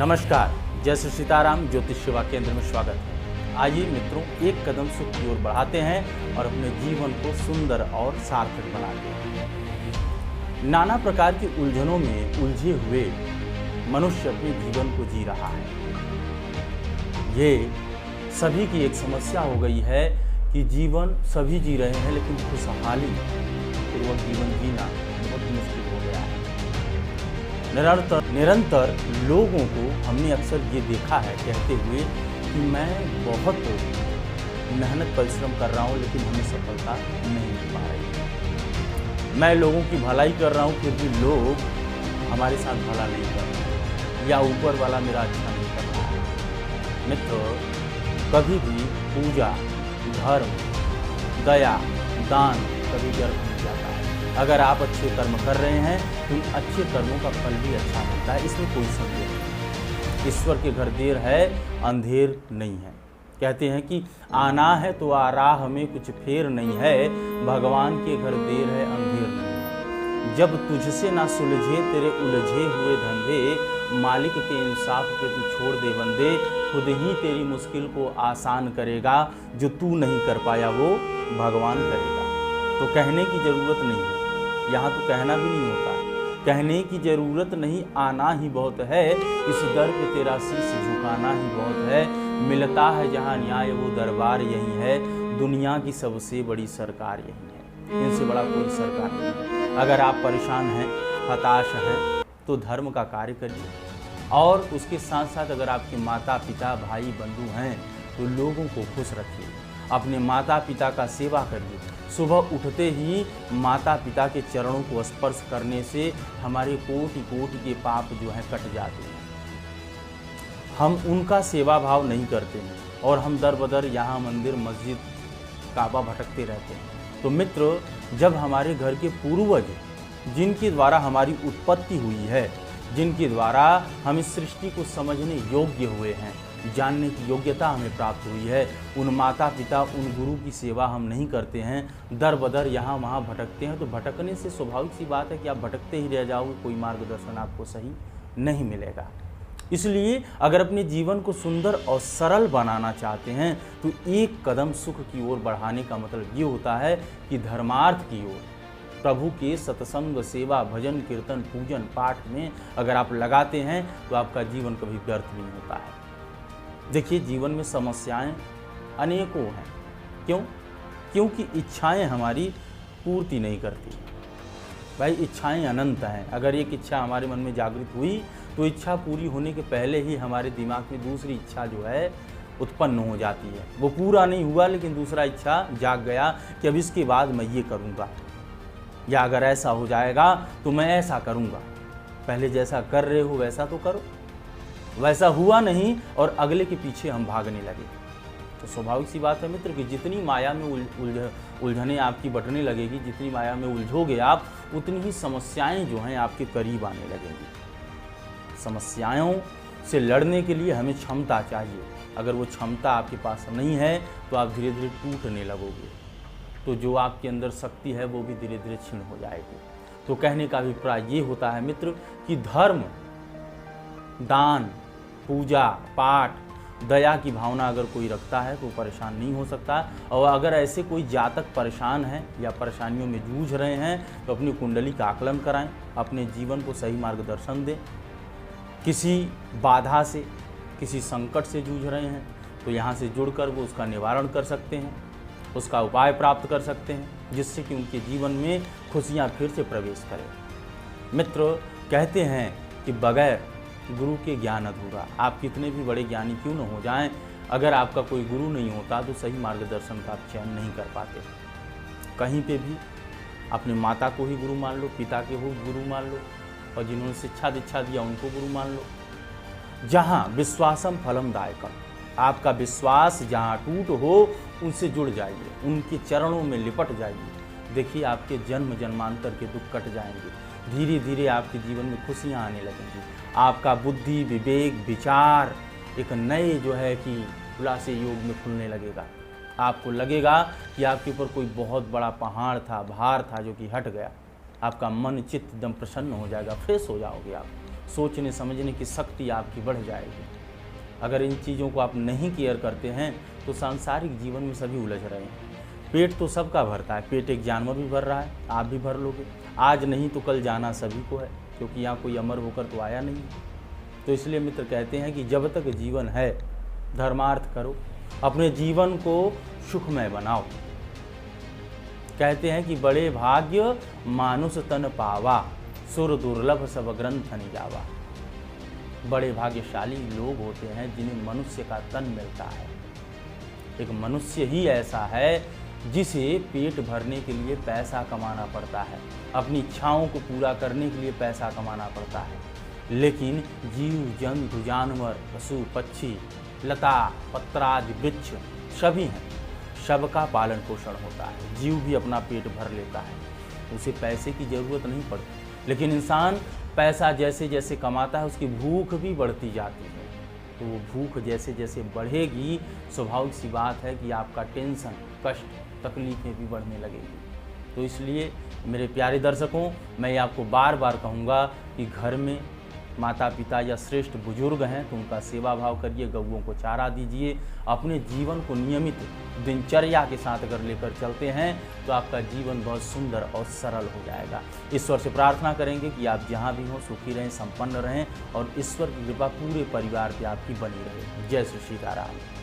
नमस्कार, जय श्री सीताराम ज्योतिष सेवा केंद्र में स्वागत है। आइए मित्रों, एक कदम सुख की ओर बढ़ाते हैं और अपने जीवन को सुंदर और सार्थक बनाते हैं। नाना प्रकार की उलझनों में उलझे हुए मनुष्य अपने जीवन को जी रहा है। ये सभी की एक समस्या हो गई है कि जीवन सभी जी रहे हैं, लेकिन खुशहाली पूर्वक जीवन जीना बहुत मुश्किल हो गया है। निरंतर लोगों को हमने अक्सर ये देखा है कहते हुए कि मैं बहुत मेहनत परिश्रम कर रहा हूँ, लेकिन हमें सफलता नहीं मिल पा रही। मैं लोगों की भलाई कर रहा हूँ, फिर भी लोग हमारे साथ भला नहीं कर रहे, या ऊपर वाला मेरा अच्छा नहीं कर रहा है। मित्रों, कभी भी पूजा, धर्म, दया, दान कभी व्यर्थ नहीं जाता है। अगर आप अच्छे कर्म कर रहे हैं तो उन अच्छे कर्मों का फल भी अच्छा मिलता है, इसमें कोई संदेह नहीं। ईश्वर के घर देर है, अंधेर नहीं है। कहते हैं कि आना है तो आ राह में कुछ फेर नहीं है, भगवान के घर देर है, अंधेर नहीं है। जब तुझसे ना सुलझे तेरे उलझे हुए धंधे, मालिक के इंसाफ पे तू छोड़ दे बंदे, खुद ही तेरी मुश्किल को आसान करेगा। जो तू नहीं कर पाया वो भगवान करेगा। तो कहने की ज़रूरत नहीं है, यहाँ तो कहना भी नहीं होता है। कहने की ज़रूरत नहीं, आना ही बहुत है। इस दर पे तेरा शीश झुकाना ही बहुत है। मिलता है जहाँ न्याय वो दरबार यही है, दुनिया की सबसे बड़ी सरकार यही है। इनसे बड़ा कोई सरकार नहीं है। अगर आप परेशान हैं, हताश हैं, तो धर्म का कार्य करिए। और उसके साथ साथ अगर आपके माता पिता भाई बंधु हैं तो लोगों को खुश रखिए। अपने माता पिता का सेवा करिए। सुबह उठते ही माता पिता के चरणों को स्पर्श करने से हमारे कोटि कोटि के पाप जो हैं कट जाते हैं। हम उनका सेवा भाव नहीं करते हैं और हम दर बदर यहाँ मंदिर मस्जिद काबा भटकते रहते हैं। तो मित्र, जब हमारे घर के पूर्वज जिनके द्वारा हमारी उत्पत्ति हुई है, जिनके द्वारा हम इस सृष्टि को समझने योग्य हुए हैं, जानने की योग्यता हमें प्राप्त हुई है, उन माता पिता उन गुरु की सेवा हम नहीं करते हैं, दर बदर यहाँ वहाँ भटकते हैं, तो भटकने से स्वाभाविक सी बात है कि आप भटकते ही रह जाओगे, कोई मार्गदर्शन आपको सही नहीं मिलेगा। इसलिए अगर अपने जीवन को सुंदर और सरल बनाना चाहते हैं तो एक कदम सुख की ओर बढ़ाने का मतलब ये होता है कि धर्मार्थ की ओर, प्रभु के सत्संग सेवा भजन कीर्तन पूजन पाठ में अगर आप लगाते हैं तो आपका जीवन कभी व्यर्थ नहीं होता है। देखिए, जीवन में समस्याएं अनेकों हैं। क्यों? क्योंकि इच्छाएं हमारी पूर्ति नहीं करती। भाई, इच्छाएं अनंत हैं। अगर एक इच्छा हमारे मन में जागृत हुई तो इच्छा पूरी होने के पहले ही हमारे दिमाग में दूसरी इच्छा जो है उत्पन्न हो जाती है। वो पूरा नहीं हुआ लेकिन दूसरा इच्छा जाग गया कि अब इसके बाद मैं ये करूँगा, या अगर ऐसा हो जाएगा तो मैं ऐसा करूँगा। पहले जैसा कर रहे हो वैसा तो करो। वैसा हुआ नहीं और अगले के पीछे हम भागने लगे, तो स्वाभाविक सी बात है मित्र कि जितनी माया में उलझने आपकी बटने लगेगी, जितनी माया में उलझोगे आप, उतनी ही समस्याएं जो हैं आपके करीब आने लगेंगी। समस्याओं से लड़ने के लिए हमें क्षमता चाहिए। अगर वो क्षमता आपके पास नहीं है तो आप धीरे धीरे टूटने लगोगे, तो जो आपके अंदर शक्ति है वो भी धीरे धीरे क्षीण हो जाएगी। तो कहने का अभिप्राय ये होता है मित्र कि धर्म, दान, पूजा पाठ, दया की भावना अगर कोई रखता है तो परेशान नहीं हो सकता। और अगर ऐसे कोई जातक परेशान है या परेशानियों में जूझ रहे हैं तो अपनी कुंडली का आकलन कराएं, अपने जीवन को सही मार्गदर्शन दें। किसी बाधा से, किसी संकट से जूझ रहे हैं तो यहाँ से जुड़कर वो उसका निवारण कर सकते हैं, उसका उपाय प्राप्त कर सकते हैं, जिससे कि उनके जीवन में खुशियाँ फिर से प्रवेश करें। मित्र, कहते हैं कि बगैर गुरु के ज्ञान अधूरा। आप कितने भी बड़े ज्ञानी क्यों न हो जाएं, अगर आपका कोई गुरु नहीं होता तो सही मार्गदर्शन का आप चयन नहीं कर पाते। कहीं पे भी अपने माता को ही गुरु मान लो, पिता के हो गुरु मान लो, और जिन्होंने शिक्षा दीक्षा दिया उनको गुरु मान लो। जहाँ विश्वासम फलम दायकम, आपका विश्वास जहाँ टूट हो उनसे जुड़ जाइए, उनके चरणों में लिपट जाइए। देखिए, आपके जन्म जन्मांतर के दुख कट जाएंगे, धीरे धीरे आपके जीवन में खुशियाँ आने लगेंगी। आपका बुद्धि, विवेक, विचार एक नए जो है कि खुलासे योग में खुलने लगेगा। आपको लगेगा कि आपके ऊपर कोई बहुत बड़ा पहाड़ था, भार था, जो कि हट गया। आपका मन चित्त एकदम प्रसन्न हो जाएगा, फ्रेश हो जाओगे आप। सोचने समझने की शक्ति आपकी बढ़ जाएगी। अगर इन चीज़ों को आप नहीं केयर करते हैं तो सांसारिक जीवन में सभी उलझ रहे हैं। पेट तो सबका भरता है, पेट एक जानवर भी भर रहा है, आप भी भर लोगे। आज नहीं तो कल जाना सभी को है, क्योंकि यहाँ कोई अमर होकर तो आया नहीं। तो इसलिए मित्र कहते हैं कि जब तक जीवन है धर्मार्थ करो, अपने जीवन को सुखमय बनाओ। कहते हैं कि बड़े भाग्य मानुष तन पावा, सुर दुर्लभ सब ग्रंथ निजावा। बड़े भाग्यशाली लोग होते हैं जिन्हें मनुष्य का तन मिलता है। एक मनुष्य ही ऐसा है जिसे पेट भरने के लिए पैसा कमाना पड़ता है, अपनी इच्छाओं को पूरा करने के लिए पैसा कमाना पड़ता है। लेकिन जीव जंतु जानवर पशु पक्षी लता पत्रादि वृक्ष सभी हैं, सबका पालन पोषण होता है। जीव भी अपना पेट भर लेता है, उसे पैसे की ज़रूरत नहीं पड़ती। लेकिन इंसान पैसा जैसे जैसे कमाता है उसकी भूख भी बढ़ती जाती है। तो वो भूख जैसे जैसे बढ़ेगी, स्वाभाविक सी बात है कि आपका टेंशन कष्ट तकलीफें भी बढ़ने लगेगी। तो इसलिए मेरे प्यारे दर्शकों, मैं आपको बार बार कहूँगा कि घर में माता पिता या श्रेष्ठ बुजुर्ग हैं तो उनका सेवा भाव करिए, गौओं को चारा दीजिए। अपने जीवन को नियमित दिनचर्या के साथ अगर लेकर चलते हैं तो आपका जीवन बहुत सुंदर और सरल हो जाएगा। ईश्वर से प्रार्थना करेंगे कि आप जहाँ भी हों सुखी रहें, संपन्न रहें और ईश्वर की कृपा पूरे परिवार पे आपकी बनी रहे। जय श्री सीताराम।